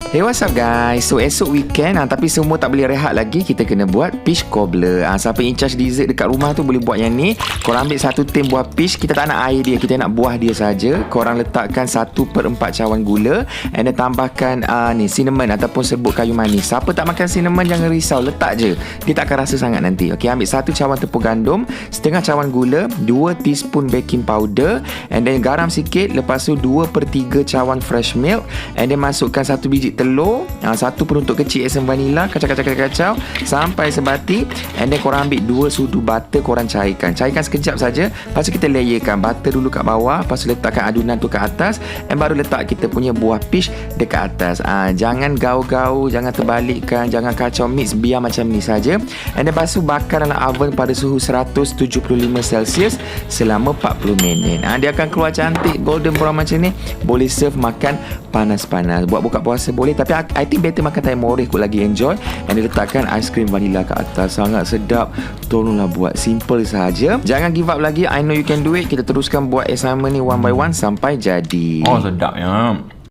Hey, what's up guys? So esok weekend tapi semua tak boleh rehat lagi. Kita kena buat peach cobbler. Siapa in charge dessert dekat rumah tu boleh buat yang ni. Korang ambil satu tin buah peach. Kita tak nak air dia, kita nak buah dia saja. Korang letakkan 1/4 cawan gula, and then tambahkan ni cinnamon ataupun serbuk kayu manis. Siapa tak makan cinnamon jangan risau, letak je. Dia tak akan rasa sangat nanti. Okey, ambil 1 cawan tepung gandum, setengah cawan gula, 2 teaspoon baking powder, and then garam sikit. Lepas tu 2/3 cawan fresh milk, and then masukkan 1 biji telur, 1 penutup kecil asam vanila, kacau sampai sebati, and then korang ambil 2 sudu butter, korang cairkan sekejap saja. Lepas tu kita layerkan butter dulu kat bawah, lepas tu letakkan adunan tu kat atas, and baru letak kita punya buah peach dekat atas. Jangan gaul-gaul, jangan terbalikkan, jangan kacau, mix, biar macam ni saja. And then lepas tu bakar dalam oven pada suhu 175 Celsius selama 40 minit. Dia akan keluar cantik golden brown macam ni. Boleh serve makan panas-panas. Buat buka puasa boleh, tapi I think better makan time morih kot lagi enjoy. And letakkan aiskrim vanila kat atas. Sangat sedap. Tolonglah buat, simple sahaja. Jangan give up lagi. I know you can do it. Kita teruskan buat assignment ni one by one sampai jadi. Oh, sedap ya.